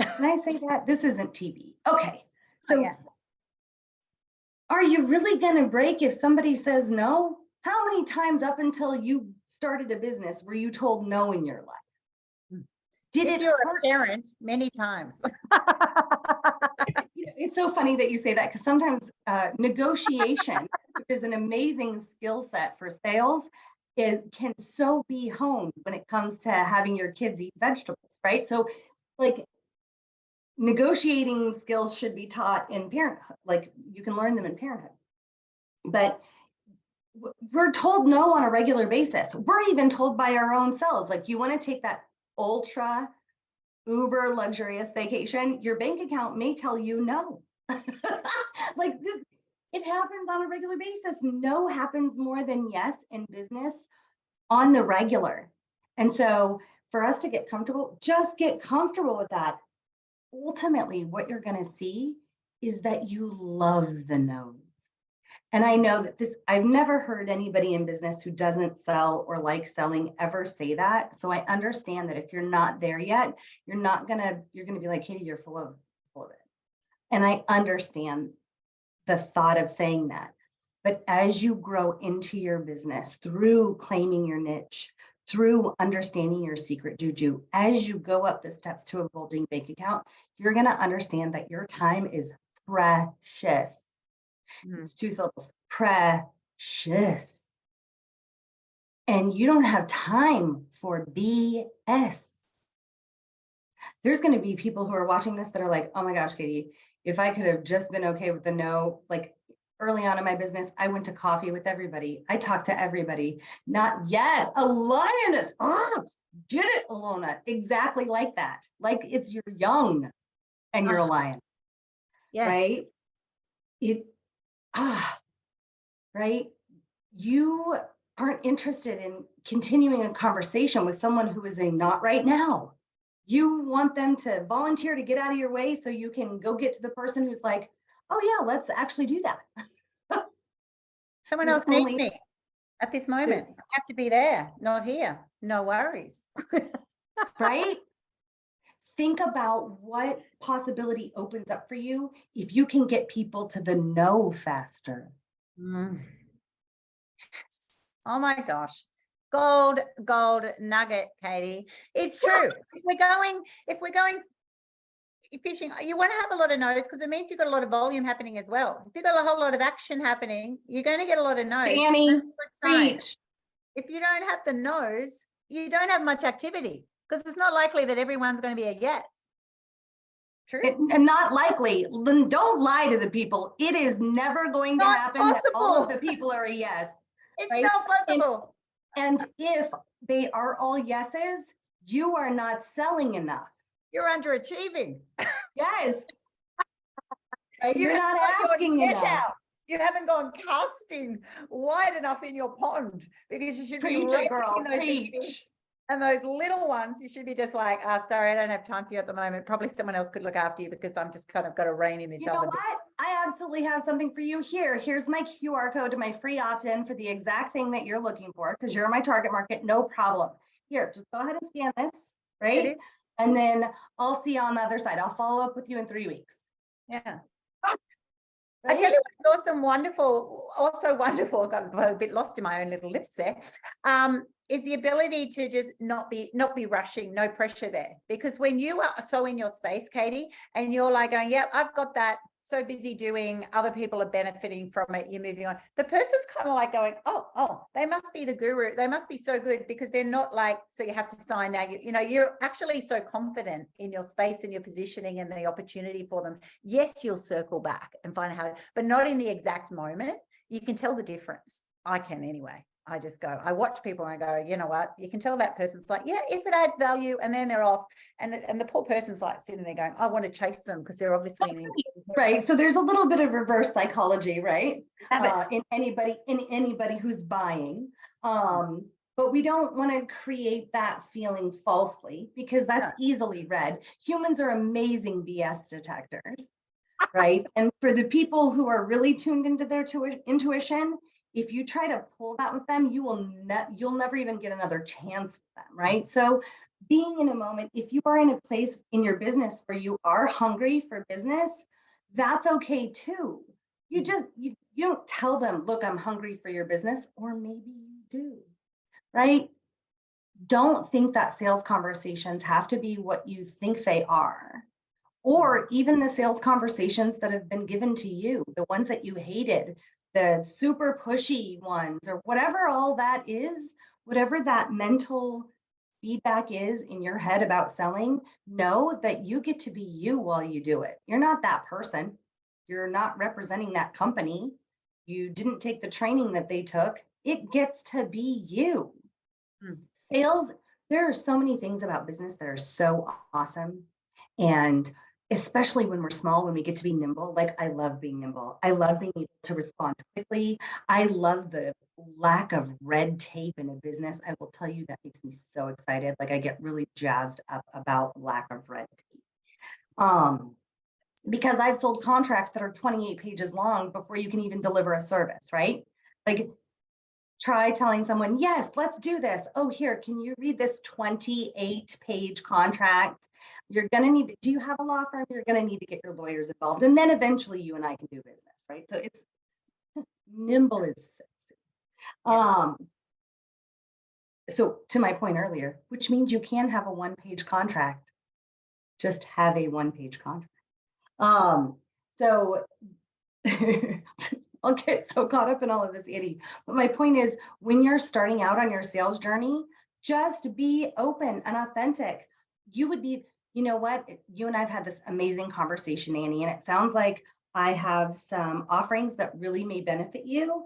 Can I say that? This isn't TV. Okay. So are you really going to break if somebody says no? How many times up until you started a business were you told no in your life? Did if it you're hurt? a parent, many times. It's so funny that you say that, because sometimes negotiation, which is an amazing skill set for sales, can so be honed when it comes to having your kids eat vegetables, right? So like negotiating skills should be taught in parenthood. Like you can learn them in parenthood. But we're told no on a regular basis. We're even told by our own selves, like, you want to take that ultra uber luxurious vacation, your bank account may tell you no. Like this, it happens on a regular basis. No happens more than yes in business on the regular. And so for us to get comfortable, just get comfortable with that. Ultimately, what you're going to see is that you love the no's. And I know that I've never heard anybody in business who doesn't sell or like selling ever say that. So I understand that if you're not there yet, you're going to be like, Katie, you're full of it. And I understand the thought of saying that. But as you grow into your business through claiming your niche, through understanding your secret juju, as you go up the steps to a bulging bank account, you're going to understand that your time is precious. It's 2 syllables, precious. And you don't have time for BS. There's going to be people who are watching this that are like, oh my gosh, Katie, if I could have just been okay with the no, like early on in my business, I went to coffee with everybody. I talked to everybody. Not, yes, a lioness. Oh, get it, Alona. Exactly like that. Like it's you're young and you're a lion. Yes. Right? Right? You aren't interested in continuing a conversation with someone who is a not right now. You want them to volunteer to get out of your way so you can go get to the person who's like, oh yeah, let's actually do that. Someone else needs me at this moment. I have to be there, not here. No worries. Right? Think about what possibility opens up for you if you can get people to the no faster. Oh my gosh. Gold nugget, Katie. It's true. If we're going pitching, you want to have a lot of no's because it means you've got a lot of volume happening as well. If you've got a whole lot of action happening, you're going to get a lot of no's. Annie, preach. If you don't have the no's, you don't have much activity because it's not likely that everyone's going to be a yes. True. And not likely. Don't lie to the people. It is never going to happen that all of the people are a yes. It's right? Not possible. And if they are all yeses, you are not selling enough. You're underachieving. Yes. Right? You're not asking enough. Out. You haven't gone casting wide enough in your pond because you should preach be it, girl. Preach. And those little ones, you should be just like, sorry, I don't have time for you at the moment. Probably someone else could look after you because I'm just kind of got to rein in this. You know what? I absolutely have something for you here. Here's my QR code to my free opt-in for the exact thing that you're looking for because you're my target market. No problem. Here, just go ahead and scan this, right? And then I'll see you on the other side. I'll follow up with you in 3 weeks. Yeah. I tell you what's awesome, wonderful, also wonderful, I got a bit lost in my own little lips there, is the ability to just not be rushing, no pressure there. Because when you are so in your space, Katie, and you're like going, yeah, I've got that, so busy doing, other people are benefiting from it, you're moving on. The person's kind of like going, oh, they must be the guru. They must be so good because they're not like, so you have to sign now. You know, you're actually so confident in your space and your positioning and the opportunity for them. Yes, you'll circle back and find out how, but not in the exact moment. You can tell the difference. I can anyway. I just go, I watch people and I go, you know what, you can tell that person's like, yeah, if it adds value, and then they're off. And the poor person's like sitting there going, I want to chase them because they're obviously right. So there's a little bit of reverse psychology, right? In anybody who's buying. But we don't want to create that feeling falsely because that's easily read. Humans are amazing BS detectors, right? And for the people who are really tuned into their intuition, if you try to pull that with them, you'll never even get another chance with them, right? So being in a moment, if you are in a place in your business where you are hungry for business, that's okay too. You don't tell them, look, I'm hungry for your business, or maybe you do, right? Don't think that sales conversations have to be what you think they are, or even the sales conversations that have been given to you, the ones that you hated, the super pushy ones, or whatever all that is, whatever that mental feedback is in your head about selling, know that you get to be you while you do it. You're not that person. You're not representing that company. You didn't take the training that they took. It gets to be you. Sales, there are so many things about business that are so awesome. And especially when we're small, when we get to be nimble, like I love being nimble. I love being able to respond quickly. I love the lack of red tape in a business. I will tell you that makes me so excited. Like I get really jazzed up about lack of red tape. Because I've sold contracts that are 28 pages long before you can even deliver a service, right? Like try telling someone, yes, let's do this. Oh, here, can you read this 28-page contract? You're going to need, do you have a law firm? You're going to need to get your lawyers involved. And then eventually you and I can do business, right? So it's nimble is sexy. So to my point earlier, which means you can have a one-page contract, just have a one-page contract. So I'll get so caught up in all of this, Annie. But my point is, when you're starting out on your sales journey, just be open and authentic. You would be, you know what? You and I've had this amazing conversation, Annie, and it sounds like I have some offerings that really may benefit you.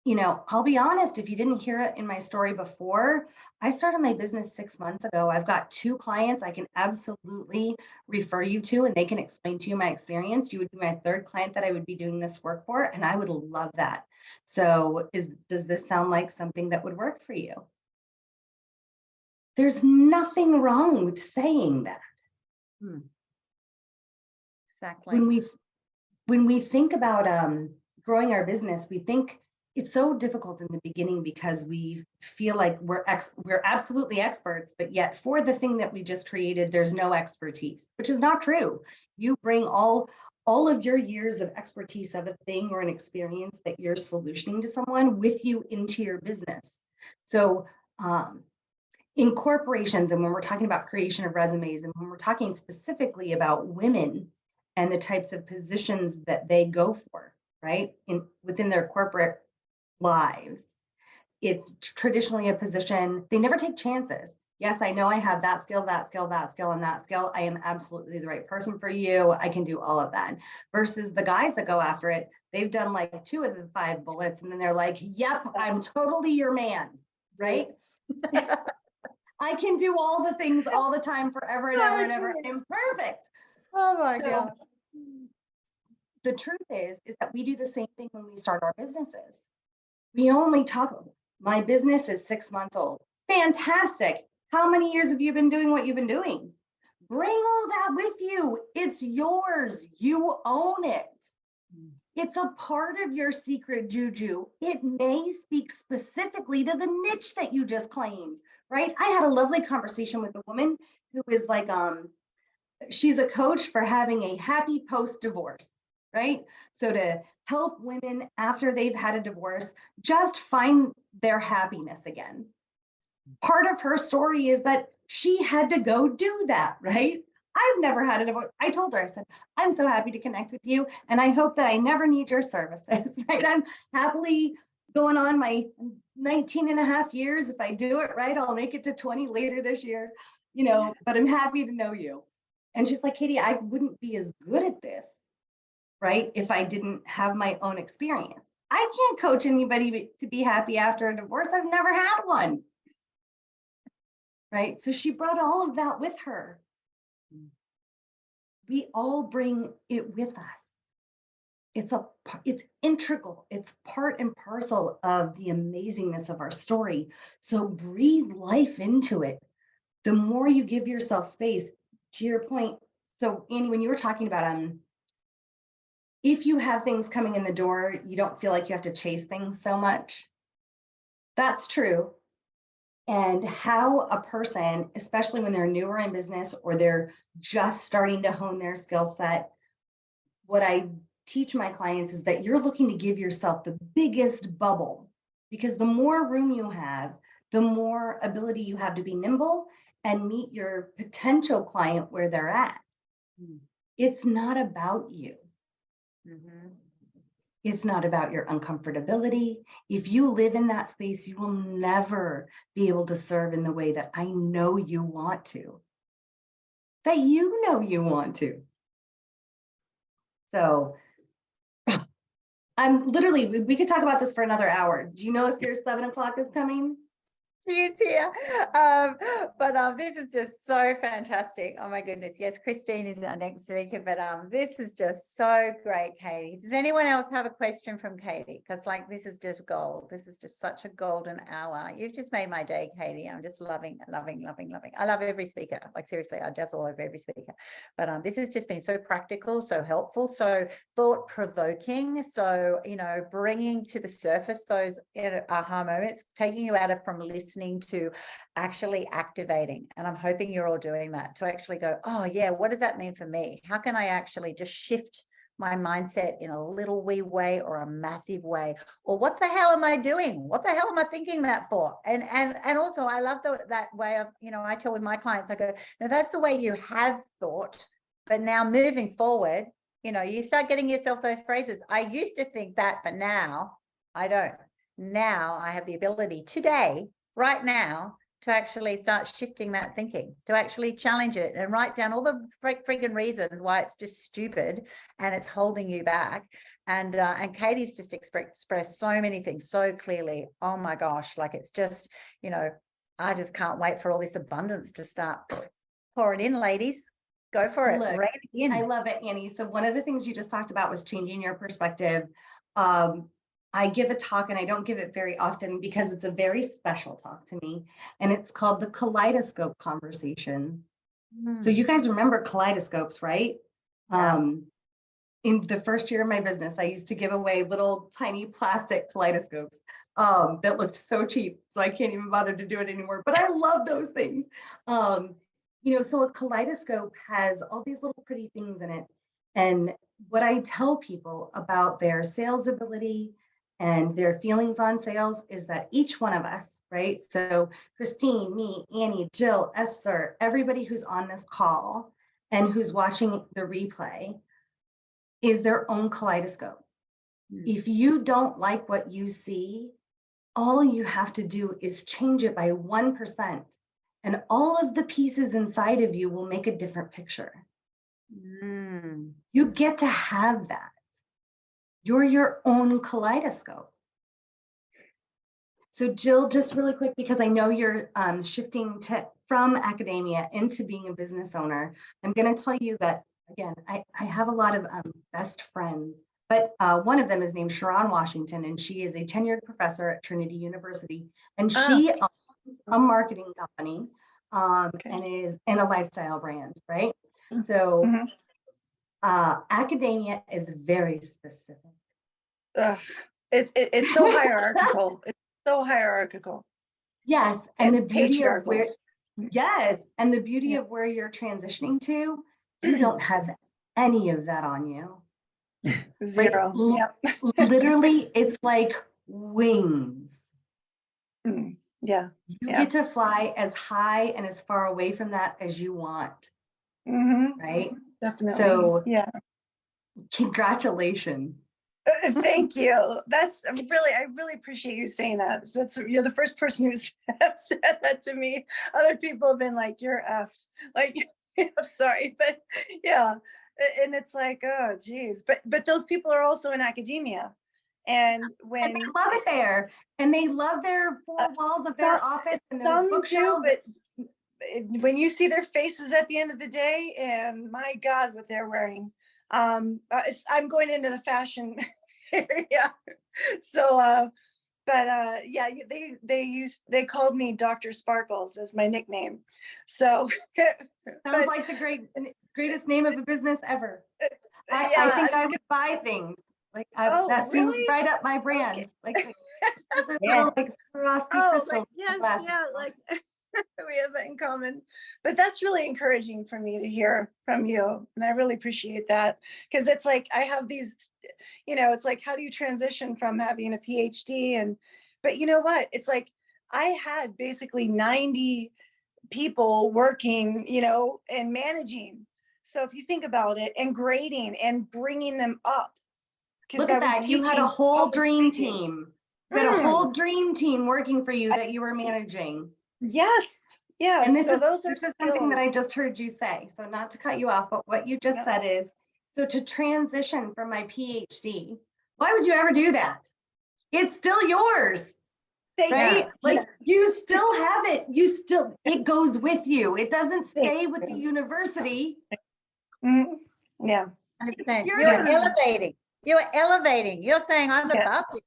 You know, I'll be honest, if you didn't hear it in my story before, I started my business 6 months ago. I've got 2 clients I can absolutely refer you to, and they can explain to you my experience. You would be my 3rd client that I would be doing this work for, and I would love that. So does this sound like something that would work for you? There's nothing wrong with saying that. Exactly. When we think about growing our business, we think it's so difficult in the beginning because we feel like we're absolutely experts, but yet for the thing that we just created, there's no expertise, which is not true. You bring all of your years of expertise of a thing or an experience that you're solutioning to someone with you into your business. So in corporations, and when we're talking about creation of resumes, and when we're talking specifically about women and the types of positions that they go for, right, within their corporate lives, it's traditionally a position, they never take chances. Yes, I know I have that skill, that skill, that skill, and that skill. I am absolutely the right person for you. I can do all of that. Versus the guys that go after it, they've done like 2 of the 5 bullets, and then they're like, yep, I'm totally your man, right? I can do all the things all the time, forever and ever and ever. I'm perfect. Oh my God. The truth is that we do the same thing when we start our businesses. We only talk, my business is 6 months old. Fantastic. How many years have you been doing what you've been doing? Bring all that with you. It's yours. You own it. It's a part of your secret juju. It may speak specifically to the niche that you just claimed, right? I had a lovely conversation with a woman who is like, she's a coach for having a happy post-divorce, right? So to help women after they've had a divorce, just find their happiness again. Part of her story is that she had to go do that, right? I've never had a divorce. I told her, I said, I'm so happy to connect with you. And I hope that I never need your services, right? I'm happily going on my 19 and a half years. If I do it right, I'll make it to 20 later this year, but I'm happy to know you. And she's like, Katie, I wouldn't be as good at this, right? If I didn't have my own experience. I can't coach anybody to be happy after a divorce. I've never had one. Right? So she brought all of that with her. We all bring it with us. It's integral. It's part and parcel of the amazingness of our story. So breathe life into it. The more you give yourself space, to your point. So Annie, when you were talking about if you have things coming in the door, you don't feel like you have to chase things so much. That's true. And how a person, especially when they're newer in business or they're just starting to hone their skill set, what I teach my clients is that you're looking to give yourself the biggest bubble, because the more room you have, the more ability you have to be nimble and meet your potential client where they're at. It's not about you. It's not about your uncomfortability. If you live in that space, you will never be able to serve in the way that I know you want to, that you know you want to. So I'm literally, we could talk about this for another hour. Do you know if your 7 o'clock is coming? She's here. But this is just so fantastic. Oh my goodness. Yes, Christine is our next speaker, but this is just so great, Katie. Does anyone else have a question from Katie? Because this is just gold. This is just such a golden hour. You've just made my day, Katie. I'm just loving. I love every speaker. Seriously, I dazzle over every speaker. But this has just been so practical, so helpful, so thought-provoking. So, bringing to the surface those aha moments, taking you out of from listening to actually activating. And I'm hoping you're all doing that, to actually go, oh yeah, what does that mean for me? How can I actually just shift my mindset in a little wee way or a massive way? Or what the hell am I doing? What the hell am I thinking that for? And also I love that way of, I tell with my clients, I go, now that's the way you have thought, but now moving forward, you start getting yourself those phrases. I used to think that, but now I don't. Now I have the ability today, right now, to actually start shifting that thinking, to actually challenge it and write down all the freaking reasons why it's just stupid and it's holding you back. And Katie's just expressed so many things so clearly. Oh my gosh, it's just, I just can't wait for all this abundance to start pouring in, ladies. Go for it. Look, I love it, Annie. So one of the things you just talked about was changing your perspective. I give a talk, and I don't give it very often because it's a very special talk to me. And it's called the Kaleidoscope Conversation. So you guys remember kaleidoscopes, right? Yeah. In the first year of my business, I used to give away little tiny plastic kaleidoscopes that looked so cheap. So I can't even bother to do it anymore. But I love those things. So a kaleidoscope has all these little pretty things in it. And what I tell people about their sales ability and their feelings on sales is that each one of us, right? So Christine, me, Annie, Jill, Esther, everybody who's on this call and who's watching the replay is their own kaleidoscope. If you don't like what you see, all you have to do is change it by 1%, and all of the pieces inside of you will make a different picture. You get to have that. You're your own kaleidoscope. So Jill, just really quick, because I know you're shifting from academia into being a business owner, I'm going to tell you that, again, I have a lot of best friends, but one of them is named Sharon Washington, and she is a tenured professor at Trinity University. And she a marketing company, Okay. and is in a lifestyle brand, right? So Mhm. academia is very specific. Ugh. It's so hierarchical. It's so hierarchical Yes, and the and beauty of patriarchal. where, yes, and the beauty Yeah. of where you're transitioning to, you don't have any of that on you. Zero. Like, Yeah. literally, it's like wings. Mm. Yeah. You Yeah. get to fly as high and as far away from that as you want, Mm-hmm. right? Definitely. So, yeah. congratulations. Thank you. I really appreciate you saying that. So you're the first person who's said that to me. Other people have been like, "You're effed." Like, sorry, but yeah. And it's like, oh, geez. But those people are also in academia, and And when they love it there. And they love their four walls of their office and their some do, bookshelves. but when you see their faces at the end of the day, and my God, what they're wearing. I'm going into the fashion area, so but yeah, they called me Dr. Sparkles as my nickname. So Sounds like the greatest name of a business ever. I yeah, think I would buy things like oh, that seems really? right up my brand. Okay. Like those are Yes. little like Swarovski Oh, crystals. like, yes, glasses. yeah, like we have that in common. But that's really encouraging for me to hear from you, and I really appreciate that, because it's like I have these, it's like, how do you transition from having a PhD? But you know what? It's like I had basically 90 people working, and managing. So if you think about it, and grading and bringing them up, because Look I at was that. You had a teaching whole public dream speaking. team. You had a whole dream team working for you that you were managing. Yes. Yes. And this So is those are this is something that I skills. just heard you say. So not to cut you off, but what you just No. said is, so to transition from my PhD, why would you ever do that? It's still yours, right? Like you still have it. It goes with you. It doesn't stay with the university. Mhm. Yeah. 100%. You're You're gonna- elevating. You're elevating. You're saying I'm Yeah. above this.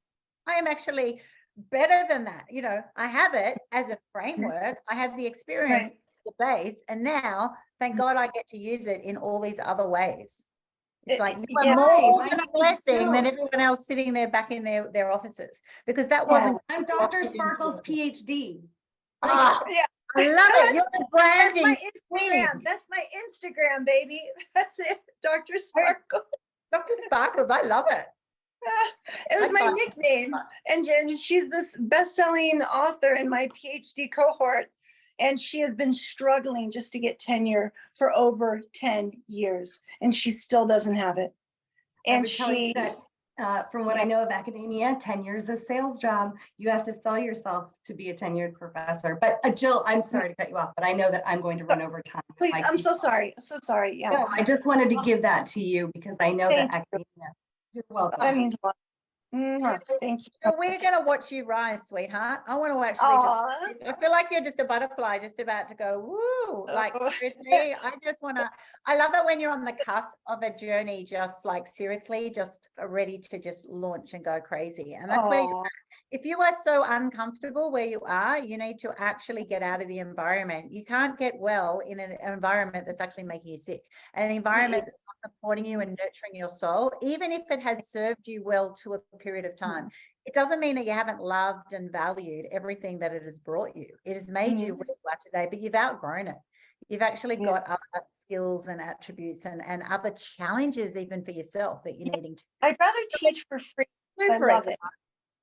I am actually better than that. I have it as a framework. I have the experience, the base, and now, thank God, I get to use it in all these other ways. It's like you are more than a blessing than everyone else sitting there back in their offices, because that wasn't. I'm Dr. Sparkle's PhD. Yeah. I love it. You're the branding. That's my Instagram, baby. That's it. Dr. Sparkle. Dr. Sparkles. I love it. It was my nickname. And she's this best-selling author in my PhD cohort. And she has been struggling just to get tenure for over 10 years. And she still doesn't have it. And she, from what I know of academia, tenure is a sales job. You have to sell yourself to be a tenured professor. But Jill, I'm sorry to cut you off, but I know that I'm going to run over time. Please, I'm so sorry. So sorry. Yeah. No, I just wanted to give that to you because I know that academia. You're welcome. That means a lot. Thank you. So we're going to watch you rise, sweetheart. I want to actually I feel like you're just a butterfly just about to go, woo, like seriously. I love it when you're on the cusp of a journey, just like seriously, just ready to just launch and go crazy. And that's where if you are so uncomfortable where you are, you need to actually get out of the environment. You can't get well in an environment that's actually making you sick, an environment that's not supporting you and nurturing your soul, even if it has served you well to a period of time. It doesn't mean that you haven't loved and valued everything that it has brought you. It has made you where you are today, but you've outgrown it. You've actually got other skills and attributes and other challenges even for yourself that you're needing to. I'd rather teach for free. I love it.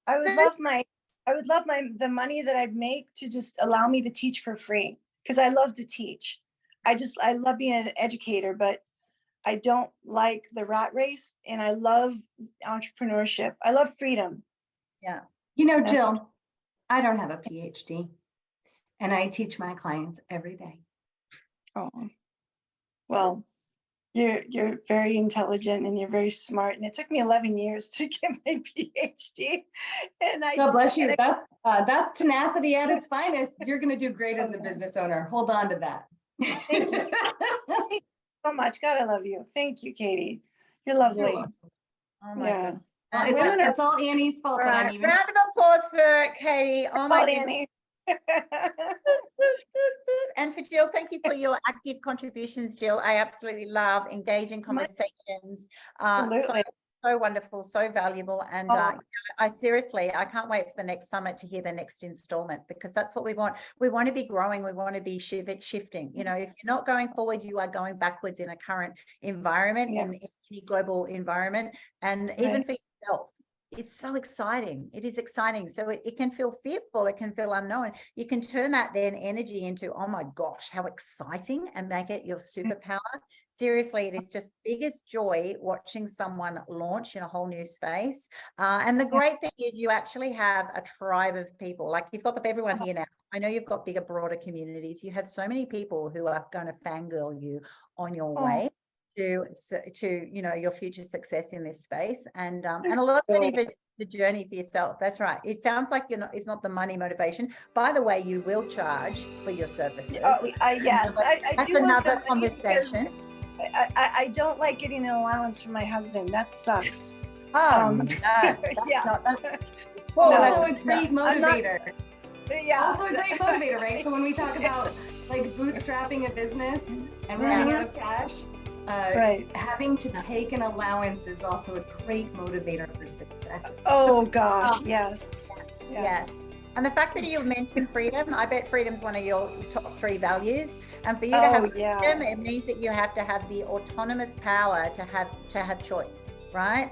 I would love the money that I'd make to just allow me to teach for free, because I love to teach. I love being an educator, but I don't like the rat race, and I love entrepreneurship. I love freedom. Yeah. Jill, I don't have a PhD, and I teach my clients every day. Oh, well, you're very intelligent and you're very smart. And it took me 11 years to get my PhD. And God bless you. That's tenacity at its finest. You're going to do great as a business owner. Hold on to that. Thank you. Thank you so much. God, I love you. Thank you, Katie. You're lovely. Oh my God. Well, it's all Annie's fault that I'm even. Round of applause for Katie. Oh my Annie. And for Jill, thank you for your active contributions, Jill. I absolutely love engaging conversations. Absolutely. So wonderful, so valuable. And I seriously, I can't wait for the next summit to hear the next installment, because that's what we want. We want to be growing. We want to be shifting. You know, if you're not going forward, you are going backwards in a current environment, in any global environment, and even for yourself. It's so exciting. It is exciting. So it can feel fearful. It can feel unknown. You can turn that then energy into, oh my gosh, how exciting, and make it your superpower. Seriously, it is just biggest joy watching someone launch in a whole new space. And the great thing is you actually have a tribe of people. Like, you've got everyone here now. I know you've got bigger, broader communities. You have so many people who are going to fangirl you on your way to you know, your future success in this space, and a lot of it, even the journey for yourself. That's right. It sounds like it's not the money motivation. By the way, you will charge for your services. Yes, that's do another conversation. I don't like getting an allowance from my husband. That sucks. Also a great motivator. Also a great motivator, right? So when we talk about like bootstrapping a business and running out of cash, having to take an allowance is also a great motivator for success. Oh gosh, yes. And the fact that you mentioned freedom, I bet freedom's one of your top 3 values. And for you to have freedom, it means that you have to have the autonomous power to have choice, right?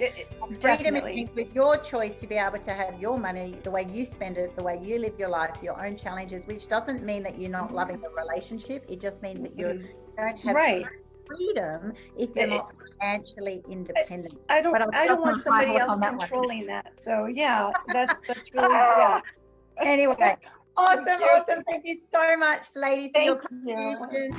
Freedom is with your choice to be able to have your money, the way you spend it, the way you live your life, your own challenges, which doesn't mean that you're not loving the relationship. It just means that you don't have freedom if you're not financially independent. I don't want somebody else controlling that. So that's really Anyway, awesome. Thank you so much, ladies, for your contributions.